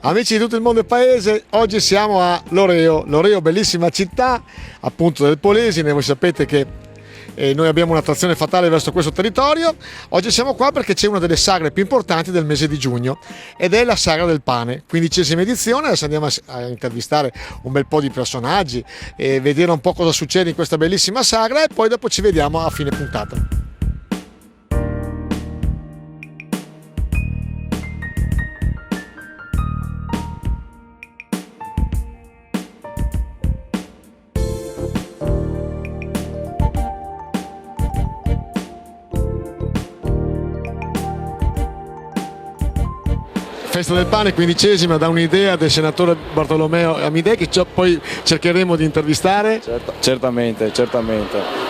Amici di tutto il mondo e paese, oggi siamo a Loreo. Loreo, bellissima città, appunto del Polesine. Voi sapete che noi abbiamo un'attrazione fatale verso questo territorio. Oggi siamo qua perché c'è una delle sagre più importanti del mese di giugno ed è la Sagra del Pane, 15ª edizione. Adesso andiamo a intervistare un bel po' di personaggi e vedere un po' cosa succede in questa bellissima sagra e poi dopo ci vediamo a fine puntata. Festa del Pane, 15ª, da un'idea del senatore Bartolomeo Amidei, che poi cercheremo di intervistare. Certamente,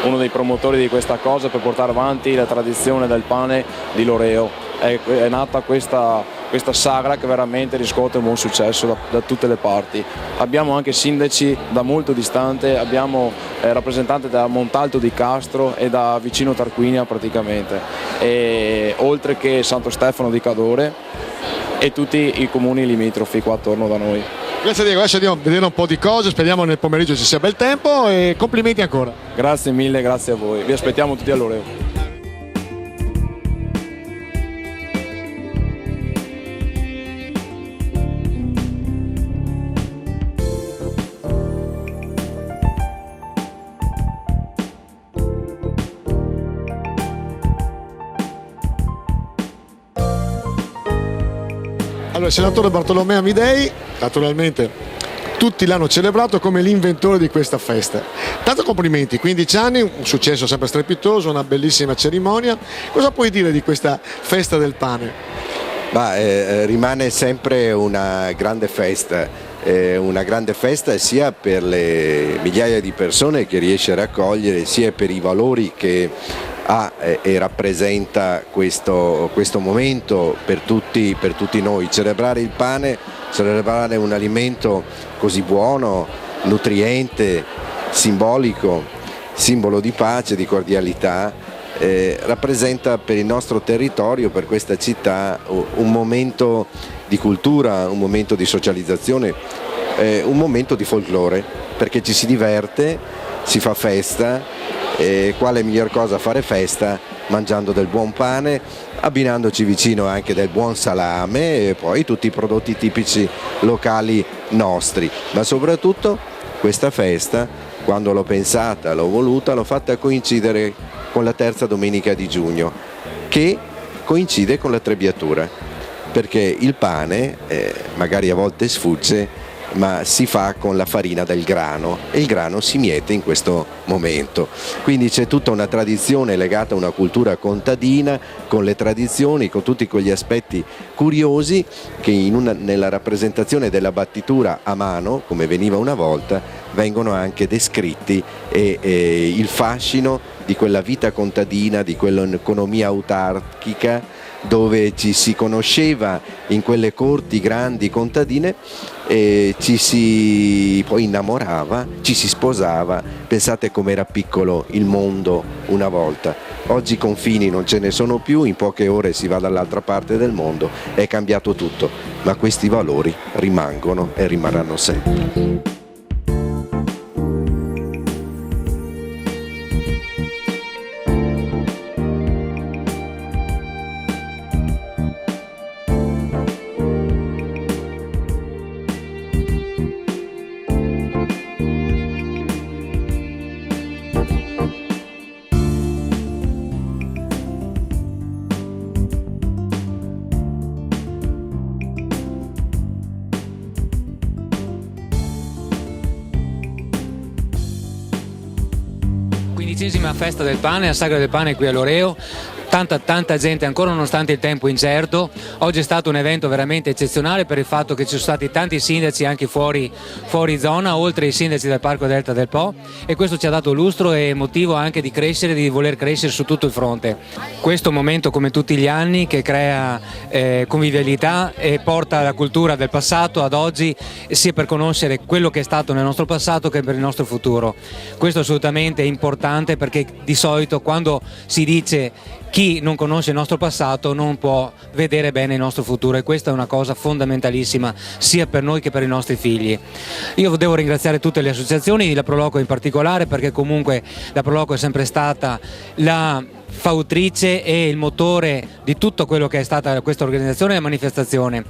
uno dei promotori di questa cosa per portare avanti la tradizione del pane di Loreo. È nata questa sagra che veramente riscuote un buon successo da tutte le parti. Abbiamo anche sindaci da molto distante, abbiamo rappresentanti da Montalto di Castro e da vicino Tarquinia praticamente, e oltre che Santo Stefano di Cadore e tutti i comuni limitrofi qua attorno da noi. Grazie Diego, adesso andiamo a vedere un po' di cose, speriamo nel pomeriggio ci sia bel tempo e complimenti ancora. Grazie mille, grazie a voi, vi aspettiamo tutti a Loreo. Allora, il senatore Bartolomeo Amidei, naturalmente tutti l'hanno celebrato come l'inventore di questa festa. Tanto complimenti, 15 anni, un successo sempre strepitoso, una bellissima cerimonia. Cosa puoi dire di questa festa del pane? Rimane sempre una grande festa sia per le migliaia di persone che riesce a raccogliere, sia per i valori che ha e rappresenta questo momento per tutti noi. Celebrare il pane, celebrare un alimento così buono, nutriente, simbolico, simbolo di pace, di cordialità, rappresenta per il nostro territorio, per questa città, un momento di cultura, un momento di socializzazione, un momento di folklore, perché ci si diverte, si fa festa. E quale miglior cosa fare festa mangiando del buon pane, abbinandoci vicino anche del buon salame e poi tutti i prodotti tipici locali nostri. Ma soprattutto questa festa, quando l'ho pensata, l'ho voluta, l'ho fatta coincidere con la terza domenica di giugno, che coincide con la trebbiatura, perché il pane magari a volte sfugge, ma si fa con la farina del grano e il grano si miete in questo momento. Quindi c'è tutta una tradizione legata a una cultura contadina, con le tradizioni, con tutti quegli aspetti curiosi che nella rappresentazione della battitura a mano, come veniva una volta, vengono anche descritti e il fascino di quella vita contadina, di quell'economia autarchica, dove ci si conosceva in quelle corti grandi contadine e ci si poi innamorava, ci si sposava. Pensate com'era piccolo il mondo una volta. Oggi i confini non ce ne sono più, in poche ore si va dall'altra parte del mondo, è cambiato tutto, ma questi valori rimangono e rimarranno sempre. Festa del pane, la Sagra del Pane qui a Loreo. tanta gente ancora nonostante il tempo incerto. Oggi è stato un evento veramente eccezionale per il fatto che ci sono stati tanti sindaci anche fuori zona, oltre ai sindaci del Parco Delta del Po, e questo ci ha dato lustro e motivo anche di crescere, di voler crescere su tutto il fronte. Questo momento, come tutti gli anni, che crea convivialità e porta la cultura del passato ad oggi, sia per conoscere quello che è stato nel nostro passato che per il nostro futuro. Questo è assolutamente importante, perché di solito quando si dice chi non conosce il nostro passato non può vedere bene il nostro futuro, e questa è una cosa fondamentalissima sia per noi che per i nostri figli. Io devo ringraziare tutte le associazioni, la Proloco in particolare, perché comunque la Proloco è sempre stata la fautrice e il motore di tutto quello che è stata questa organizzazione e la manifestazione,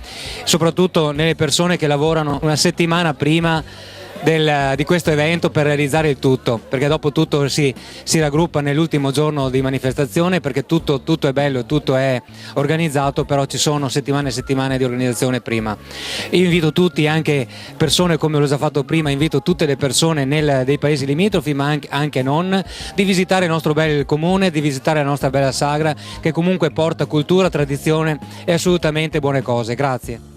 soprattutto nelle persone che lavorano una settimana prima di questo evento per realizzare il tutto, perché dopo tutto si raggruppa nell'ultimo giorno di manifestazione, perché tutto è bello e tutto è organizzato, però ci sono settimane e settimane di organizzazione prima. Io invito tutti, anche persone come l'ho già fatto prima, invito tutte le persone dei paesi limitrofi, ma anche non, di visitare il nostro bel comune, di visitare la nostra bella sagra, che comunque porta cultura, tradizione e assolutamente buone cose. Grazie.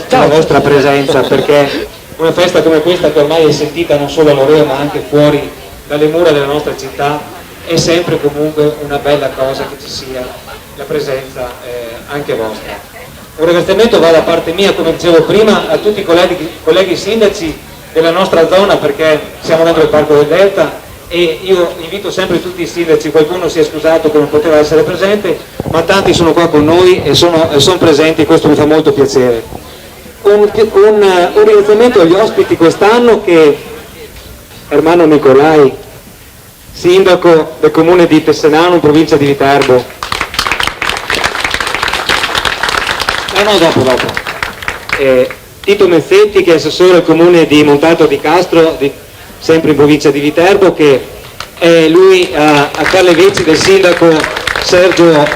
Della vostra presenza, perché una festa come questa, che ormai è sentita non solo a Loreo ma anche fuori dalle mura della nostra città, è sempre comunque una bella cosa che ci sia la presenza anche vostra. Un ringraziamento va da parte mia, come dicevo prima, a tutti i colleghi sindaci della nostra zona, perché siamo dentro il Parco del Delta, e io invito sempre tutti i sindaci, qualcuno si è scusato che non poteva essere presente, ma tanti sono qua con noi e sono presenti, e questo mi fa molto piacere. Un ringraziamento agli ospiti quest'anno, che Ermanno Nicolai, sindaco del comune di Pessenano, in provincia di Viterbo. Dopo. Tito Mezzetti, che è assessore al comune di Montalto di Castro, sempre in provincia di Viterbo, che è lui a fare le veci del sindaco Sergio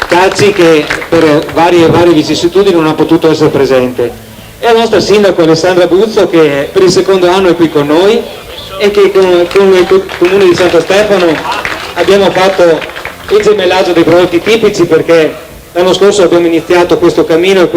Cacci, che per varie vicissitudini non ha potuto essere presente, e la nostra sindaco Alessandra Buzzo, che per il secondo anno è qui con noi, e che con il comune di Santo Stefano abbiamo fatto il gemellaggio dei prodotti tipici, perché l'anno scorso abbiamo iniziato questo cammino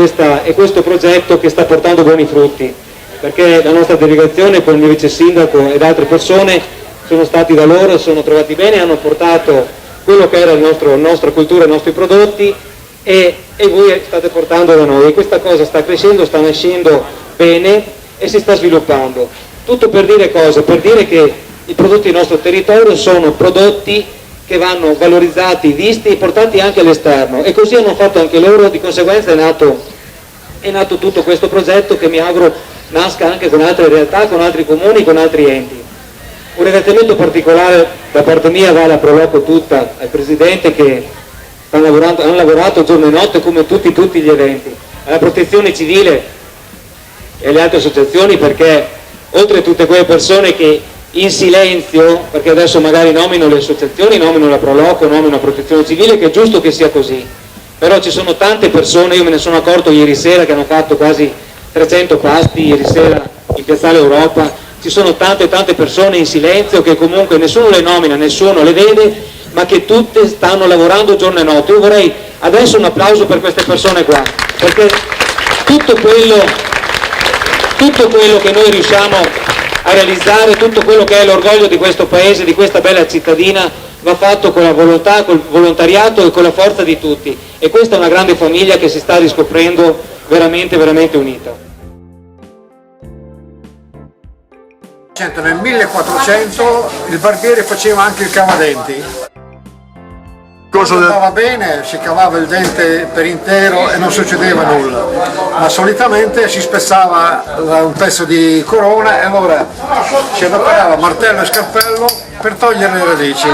e questo progetto che sta portando buoni frutti, perché la nostra delegazione con il mio vice sindaco ed altre persone sono stati da loro, sono trovati bene e hanno portato quello che era la nostra cultura, i nostri prodotti, e voi state portando da noi, e questa cosa sta crescendo, sta nascendo bene e si sta sviluppando. Tutto per dire cosa? Per dire che i prodotti del nostro territorio sono prodotti che vanno valorizzati, visti e portati anche all'esterno, e così hanno fatto anche loro. Di conseguenza è nato tutto questo progetto, che mi auguro nasca anche con altre realtà, con altri comuni, con altri enti. Un ringraziamento particolare da parte mia va alla Proloco tutta, al Presidente, che hanno lavorato giorno e notte come tutti gli eventi, alla Protezione Civile e alle altre associazioni, perché oltre a tutte quelle persone che in silenzio, perché adesso magari nomino le associazioni, nomino la Proloco, nomino la Protezione Civile, che è giusto che sia così, però ci sono tante persone, io me ne sono accorto ieri sera che hanno fatto quasi 300 pasti ieri sera in Piazzale Europa, ci sono tante persone in silenzio, che comunque nessuno le nomina, nessuno le vede, ma che tutte stanno lavorando giorno e notte. Io vorrei adesso un applauso per queste persone qua, perché tutto quello che noi riusciamo a realizzare, tutto quello che è l'orgoglio di questo paese, di questa bella cittadina, va fatto con la volontà, col volontariato e con la forza di tutti, e questa è una grande famiglia che si sta riscoprendo veramente unita. Nel 1400 il barbiere faceva anche il cavadenti. Cosa andava bene, si cavava il dente per intero e non succedeva nulla, ma solitamente si spezzava un pezzo di corona e allora si adoperava martello e scalpello per togliere le radici.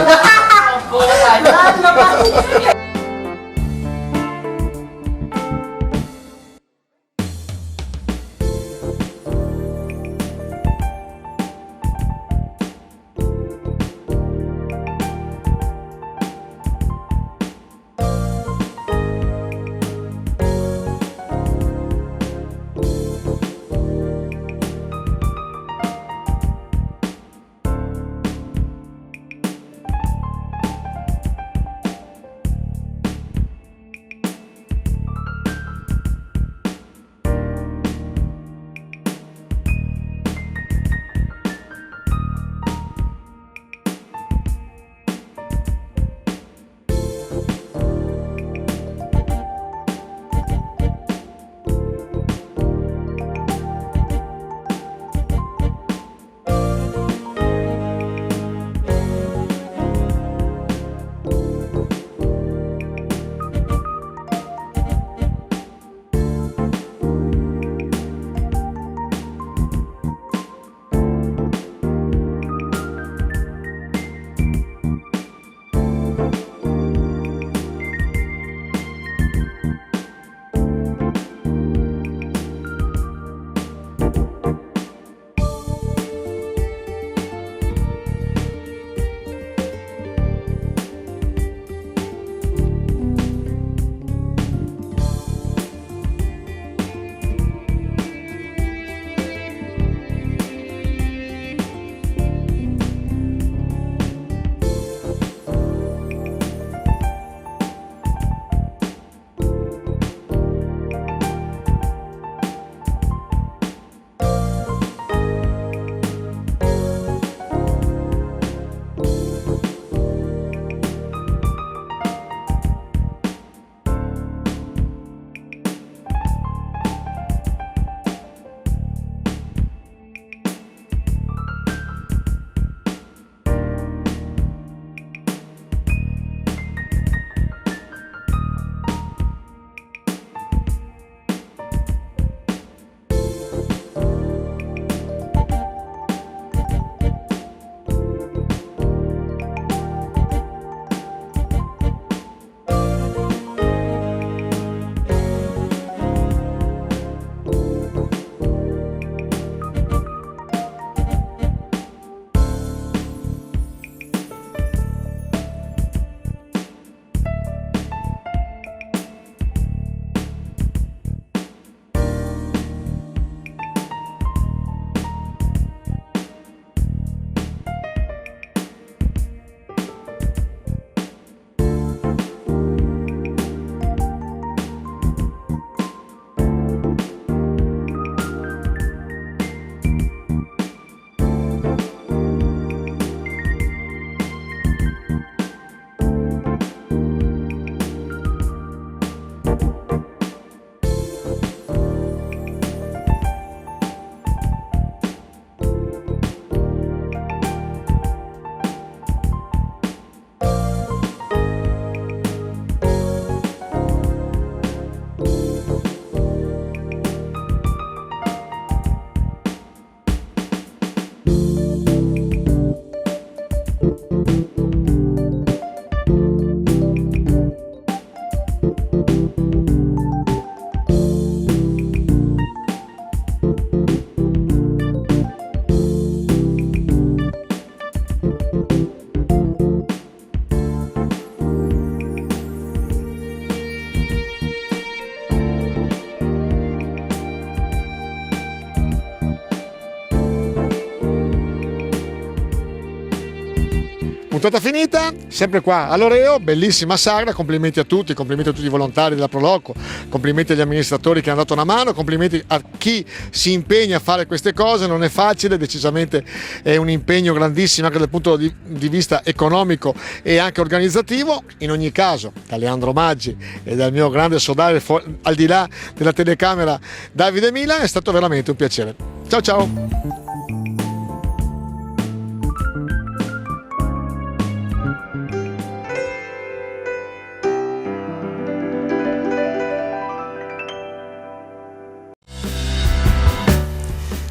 Puntata finita, sempre qua a Loreo, bellissima sagra, complimenti a tutti i volontari della Proloco, complimenti agli amministratori che hanno dato una mano, complimenti a chi si impegna a fare queste cose, non è facile, decisamente è un impegno grandissimo anche dal punto di vista economico e anche organizzativo. In ogni caso, da Leandro Maggi e dal mio grande sodale al di là della telecamera Davide Milan, è stato veramente un piacere. Ciao ciao!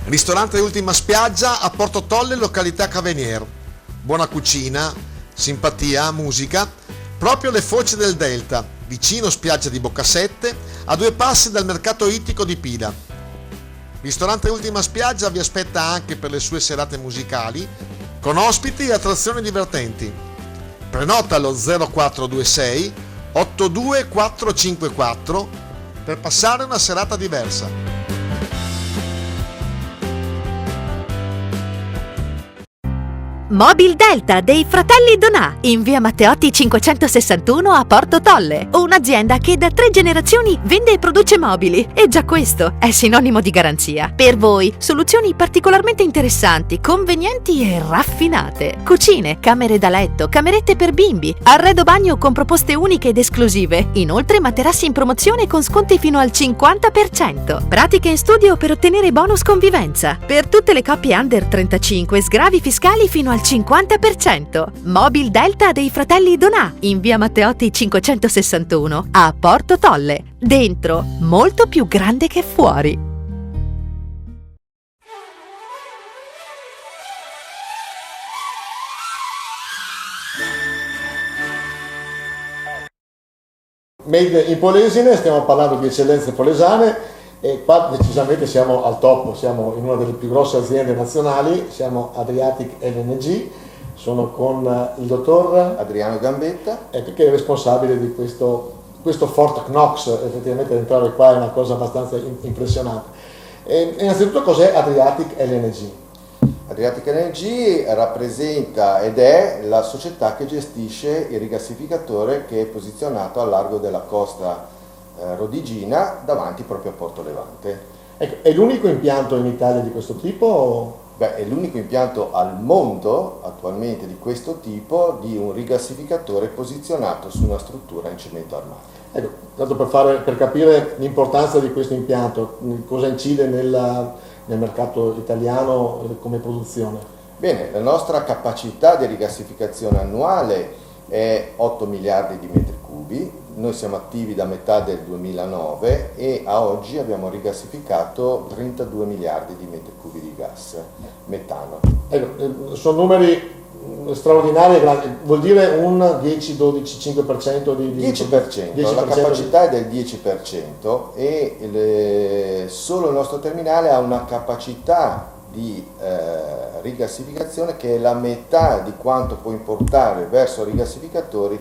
Ristorante Ultima Spiaggia a Porto Tolle, località Cavenier. Buona cucina, simpatia, musica, proprio le foci del Delta, vicino spiaggia di Boccasette, a 2 passi dal mercato ittico di Pila. Ristorante Ultima Spiaggia vi aspetta anche per le sue serate musicali, con ospiti e attrazioni divertenti. Prenota allo 0426 82454 per passare una serata diversa. Mobil Delta dei fratelli Donà in via Matteotti 561 a Porto Tolle, un'azienda che da 3 generazioni vende e produce mobili e già questo è sinonimo di garanzia. Per voi soluzioni particolarmente interessanti, convenienti e raffinate. Cucine, camere da letto, camerette per bimbi, arredo bagno con proposte uniche ed esclusive. Inoltre materassi in promozione con sconti fino al 50%. Pratiche in studio per ottenere bonus convivenza. Per tutte le coppie under 35 sgravi fiscali fino al 50%. Mobil Delta dei fratelli Donà in via Matteotti 561 a Porto Tolle. Dentro molto più grande che fuori. Made in Polesine, stiamo parlando di eccellenze polesane e qua decisamente siamo al top, siamo in una delle più grosse aziende nazionali, siamo Adriatic LNG, sono con il dottor Adriano Gambetta, che è il responsabile di questo Fort Knox. Effettivamente entrare qua è una cosa abbastanza impressionante. E innanzitutto cos'è Adriatic LNG? Adriatic LNG rappresenta ed è la società che gestisce il rigassificatore che è posizionato al largo della costa rodigina davanti proprio a Porto Levante. Ecco, è l'unico impianto in Italia di questo tipo? Beh, è l'unico impianto al mondo attualmente di questo tipo di un rigassificatore posizionato su una struttura in cemento armato. Ecco, tanto per capire l'importanza di questo impianto, cosa incide nel mercato italiano come produzione? Bene, la nostra capacità di rigassificazione annuale è 8 miliardi di metri cubi, noi siamo attivi da metà del 2009 e a oggi abbiamo rigassificato 32 miliardi di metri cubi di gas metano. Ecco, sono numeri straordinari, vuol dire un 10, 12, 5% di 10%, la capacità è del 10% e solo il nostro terminale ha una capacità di rigassificazione che è la metà di quanto può importare verso rigassificatori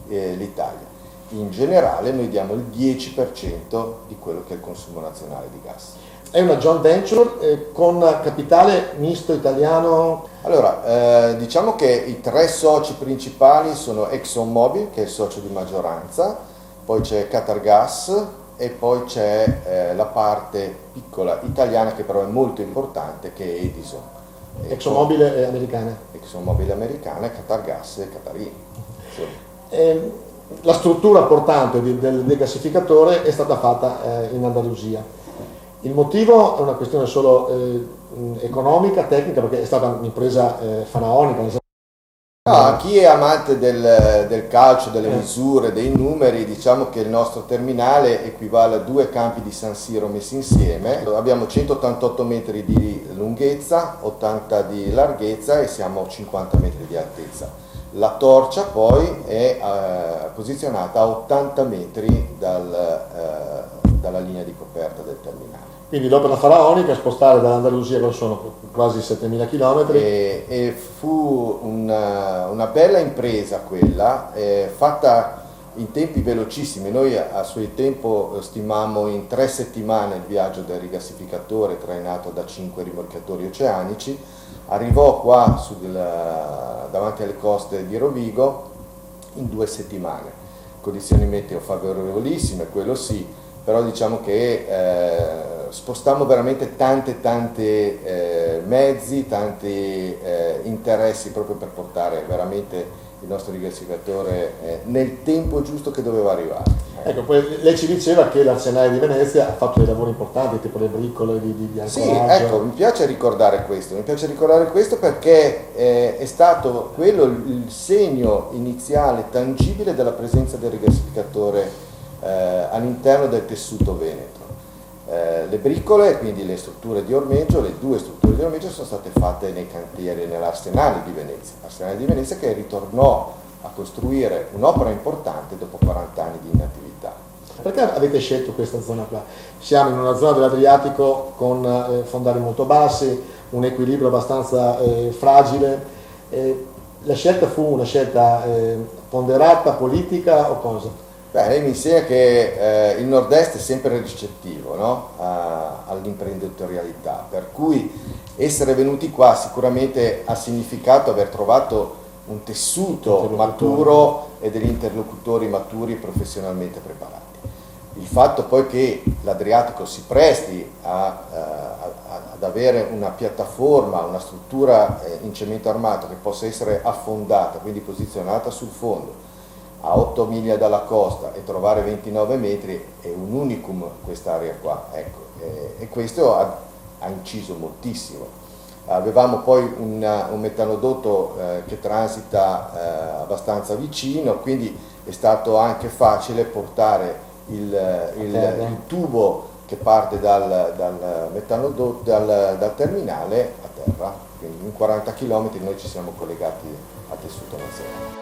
l'Italia. In generale noi diamo il 10% di quello che è il consumo nazionale di gas. È una joint venture con capitale misto italiano? Allora, diciamo che i 3 soci principali sono ExxonMobil, che è il socio di maggioranza, poi c'è Qatargas e poi c'è la parte piccola italiana che però è molto importante, che è Edison. ExxonMobil è americana? ExxonMobil è americana, Qatargas è qatarini. La struttura portante del degassificatore è stata fatta in Andalusia. Il motivo è una questione solo economica, tecnica, perché è stata un'impresa faraonica. No, chi è amante del calcio, delle misure, dei numeri, diciamo che il nostro terminale equivale a 2 campi di San Siro messi insieme. Abbiamo 188 metri di lunghezza, 80 di larghezza e siamo a 50 metri di altezza. La torcia poi è posizionata a 80 metri dalla linea di coperta del terminale. Quindi l'opera faraonica, spostare dall'Andalusia, che sono quasi 7.000 km. E fu una bella impresa quella, fatta in tempi velocissimi. Noi a suo tempo stimammo in 3 settimane il viaggio del rigassificatore trainato da 5 rimorchiatori oceanici, arrivò qua davanti alle coste di Rovigo in 2 settimane, condizioni meteo favorevolissime, quello sì, però diciamo che spostammo veramente tanti mezzi, tanti interessi proprio per portare veramente il nostro rigassificatore nel tempo giusto che doveva arrivare. Ecco, poi lei ci diceva che l'Arsenale di Venezia ha fatto dei lavori importanti, tipo le briccole di ancoraggio. Sì, ecco, mi piace ricordare questo perché è stato quello il segno iniziale, tangibile della presenza del rigassificatore all'interno del tessuto veneto. Le briccole, quindi le strutture di ormeggio, le 2 strutture di ormeggio sono state fatte nei cantieri nell'Arsenale di Venezia, che ritornò a costruire un'opera importante dopo 40 anni di inattività. Perché avete scelto questa zona qua? Siamo in una zona dell'Adriatico con fondali molto bassi, un equilibrio abbastanza fragile. La scelta fu una scelta ponderata, politica o cosa? Beh, lei mi insegna che il nord-est è sempre ricettivo, no? All'imprenditorialità, per cui essere venuti qua sicuramente ha significato aver trovato un tessuto maturo e degli interlocutori maturi e professionalmente preparati. Il fatto poi che l'Adriatico si presti ad avere una piattaforma, una struttura in cemento armato che possa essere affondata, quindi posizionata sul fondo, a 8 miglia dalla costa e trovare 29 metri è un unicum quest'area qua, ecco, e questo ha inciso moltissimo. Avevamo poi un metanodotto che transita abbastanza vicino, quindi è stato anche facile portare il tubo che parte dal metanodotto, dal terminale a terra, quindi in 40 km noi ci siamo collegati a tessuto nazionale.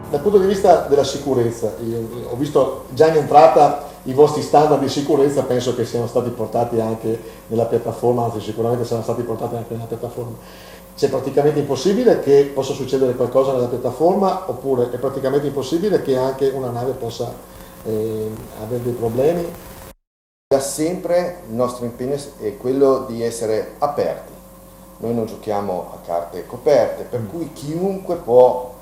Dal punto di vista della sicurezza, io ho visto già in entrata i vostri standard di sicurezza, penso che siano stati portati anche nella piattaforma, anzi sicuramente saranno stati portati anche nella piattaforma. C'è praticamente impossibile che possa succedere qualcosa nella piattaforma, oppure è praticamente impossibile che anche una nave possa avere dei problemi? Da sempre il nostro impegno è quello di essere aperti. Noi non giochiamo a carte coperte, per cui chiunque può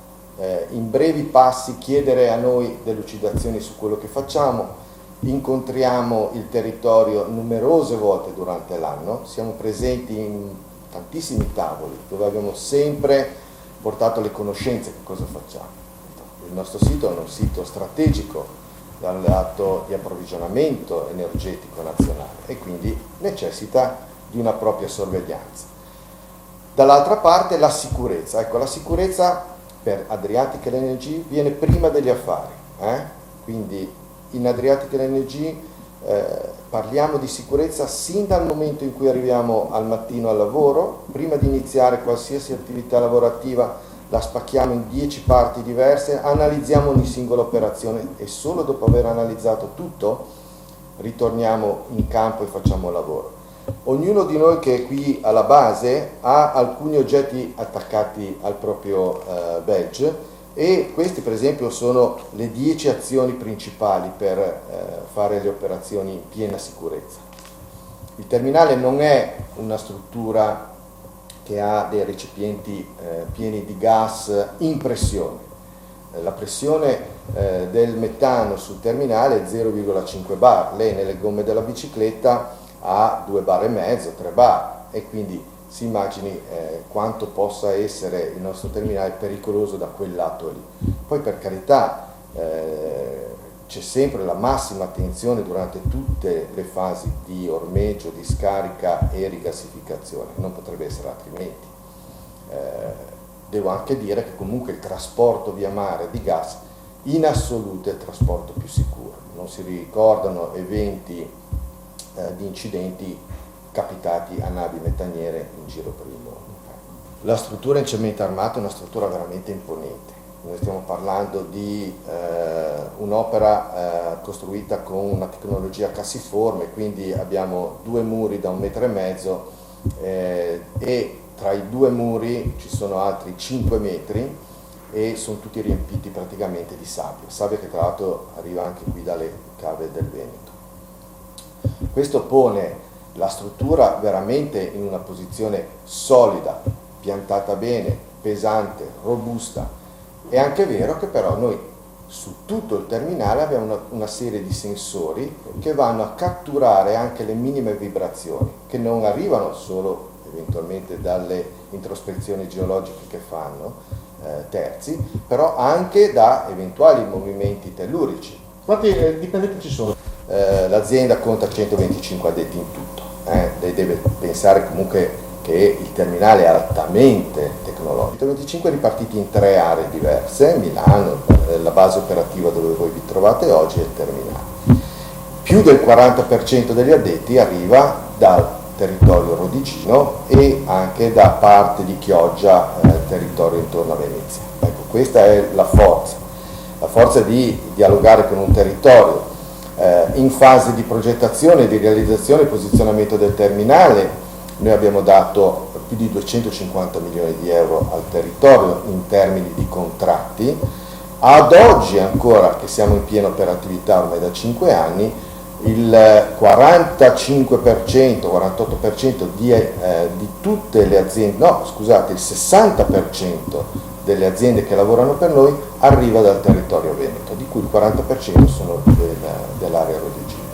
in brevi passi chiedere a noi delucidazioni su quello che facciamo. Incontriamo il territorio numerose volte durante l'anno, siamo presenti in tantissimi tavoli dove abbiamo sempre portato le conoscenze che cosa facciamo. Il nostro sito è un sito strategico dal lato di approvvigionamento energetico nazionale e quindi necessita di una propria sorveglianza. Dall'altra parte la sicurezza, ecco, la sicurezza per Adriatic LNG viene prima degli affari, quindi in Adriatic LNG parliamo di sicurezza sin dal momento in cui arriviamo al mattino al lavoro. Prima di iniziare qualsiasi attività lavorativa la spacchiamo in 10 parti diverse, analizziamo ogni singola operazione e solo dopo aver analizzato tutto ritorniamo in campo e facciamo il lavoro. Ognuno di noi che è qui alla base ha alcuni oggetti attaccati al proprio badge e questi per esempio sono le 10 azioni principali per fare le operazioni in piena sicurezza. Il terminale non è una struttura che ha dei recipienti pieni di gas in pressione. La pressione del metano sul terminale è 0,5 bar, lei nelle gomme della bicicletta ha 2,5 bar, 3 bar e quindi si immagini quanto possa essere il nostro terminale pericoloso da quel lato lì. Poi per carità c'è sempre la massima attenzione durante tutte le fasi di ormeggio, di scarica e rigassificazione, non potrebbe essere altrimenti. Devo anche dire che comunque il trasporto via mare di gas in assoluto è il trasporto più sicuro, non si ricordano eventi di incidenti capitati a navi metaniere in giro per il mondo. La struttura in cemento armato è una struttura veramente imponente. Noi stiamo parlando di un'opera costruita con una tecnologia cassiforme, quindi abbiamo 2 muri da 1,5 metri e tra i due muri ci sono altri 5 metri e sono tutti riempiti praticamente di sabbia che tra l'altro arriva anche qui dalle cave del Veneto. Questo pone la struttura veramente in una posizione solida, piantata bene, pesante, robusta. È anche vero che però noi su tutto il terminale abbiamo una serie di sensori che vanno a catturare anche le minime vibrazioni, che non arrivano solo eventualmente dalle introspezioni geologiche che fanno terzi, però anche da eventuali movimenti tellurici. Quanti dipendenti ci sono? L'azienda conta 125 addetti in tutto. Lei deve pensare comunque che il terminale è altamente tecnologico. 125 ripartiti in 3 aree diverse: Milano, la base operativa dove voi vi trovate oggi, e il terminale. Più del 40% degli addetti arriva dal territorio rodicino e anche da parte di Chioggia, territorio intorno a Venezia. Ecco, questa è la forza di dialogare con un territorio in fase di progettazione, di realizzazione e posizionamento del terminale. Noi abbiamo dato più di 250 milioni di euro al territorio in termini di contratti. Ad oggi ancora, che siamo in piena operatività ormai da 5 anni, il 48% di tutte le aziende, il 60% delle aziende che lavorano per noi arriva dal territorio veneto, di cui il 40% sono dell'area rodicina.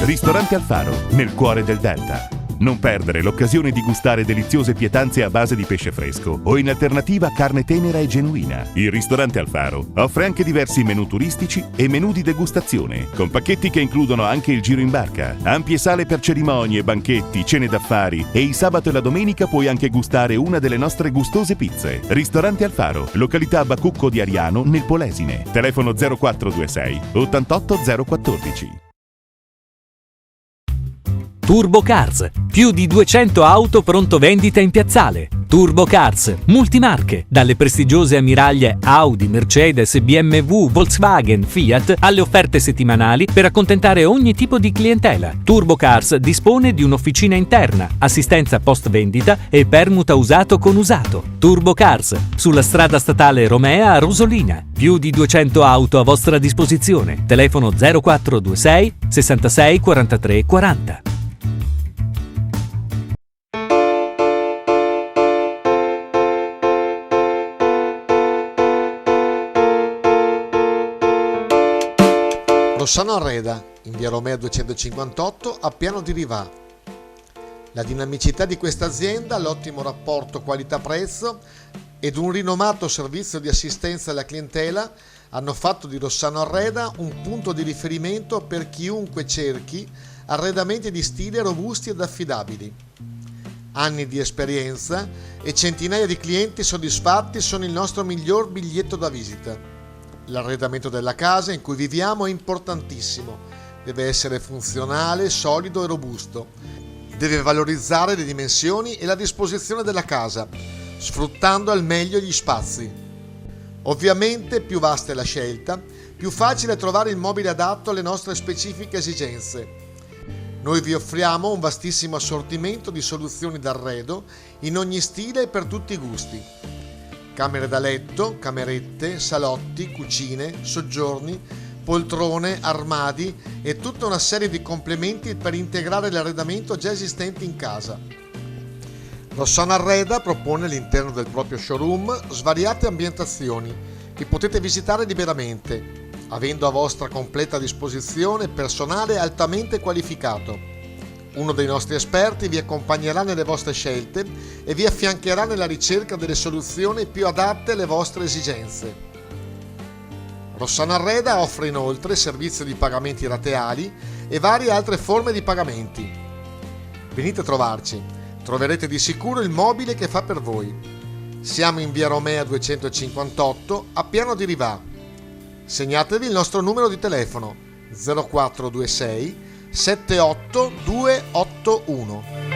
Ristorante Alfaro, nel cuore del Delta. Non perdere l'occasione di gustare deliziose pietanze a base di pesce fresco o in alternativa carne tenera e genuina. Il Ristorante Alfaro offre anche diversi menù turistici e menù di degustazione, con pacchetti che includono anche il giro in barca, ampie sale per cerimonie, banchetti, cene d'affari, e il sabato e la domenica puoi anche gustare una delle nostre gustose pizze. Ristorante Alfaro, località Bacucco di Ariano, nel Polesine. Telefono 0426 88 014. Turbo Cars, più di 200 auto pronto vendita in piazzale. Turbo Cars, multimarche, dalle prestigiose ammiraglie Audi, Mercedes, BMW, Volkswagen, Fiat, alle offerte settimanali per accontentare ogni tipo di clientela. Turbo Cars dispone di un'officina interna, assistenza post vendita e permuta usato con usato. Turbo Cars, sulla strada statale Romea a Rosolina. Più di 200 auto a vostra disposizione. Telefono 0426 66 43 40. Rossano Arreda, in via Romea 258, a Piano di Rivà. La dinamicità di questa azienda, l'ottimo rapporto qualità-prezzo ed un rinomato servizio di assistenza alla clientela hanno fatto di Rossano Arreda un punto di riferimento per chiunque cerchi arredamenti di stile robusti ed affidabili. Anni di esperienza e centinaia di clienti soddisfatti sono il nostro miglior biglietto da visita. L'arredamento della casa in cui viviamo è importantissimo, deve essere funzionale, solido e robusto, deve valorizzare le dimensioni e la disposizione della casa, sfruttando al meglio gli spazi. Ovviamente più vasta è la scelta, più facile trovare il mobile adatto alle nostre specifiche esigenze. Noi vi offriamo un vastissimo assortimento di soluzioni d'arredo in ogni stile e per tutti i gusti. Camere da letto, camerette, salotti, cucine, soggiorni, poltrone, armadi e tutta una serie di complementi per integrare l'arredamento già esistente in casa. Rossano Arreda propone all'interno del proprio showroom svariate ambientazioni che potete visitare liberamente, avendo a vostra completa disposizione personale altamente qualificato. Uno dei nostri esperti vi accompagnerà nelle vostre scelte e vi affiancherà nella ricerca delle soluzioni più adatte alle vostre esigenze. Rossano Arreda offre inoltre servizio di pagamenti rateali e varie altre forme di pagamenti. Venite a trovarci, troverete di sicuro il mobile che fa per voi. Siamo in via Romea 258 a Piano di Rivà. Segnatevi il nostro numero di telefono 0426 78281.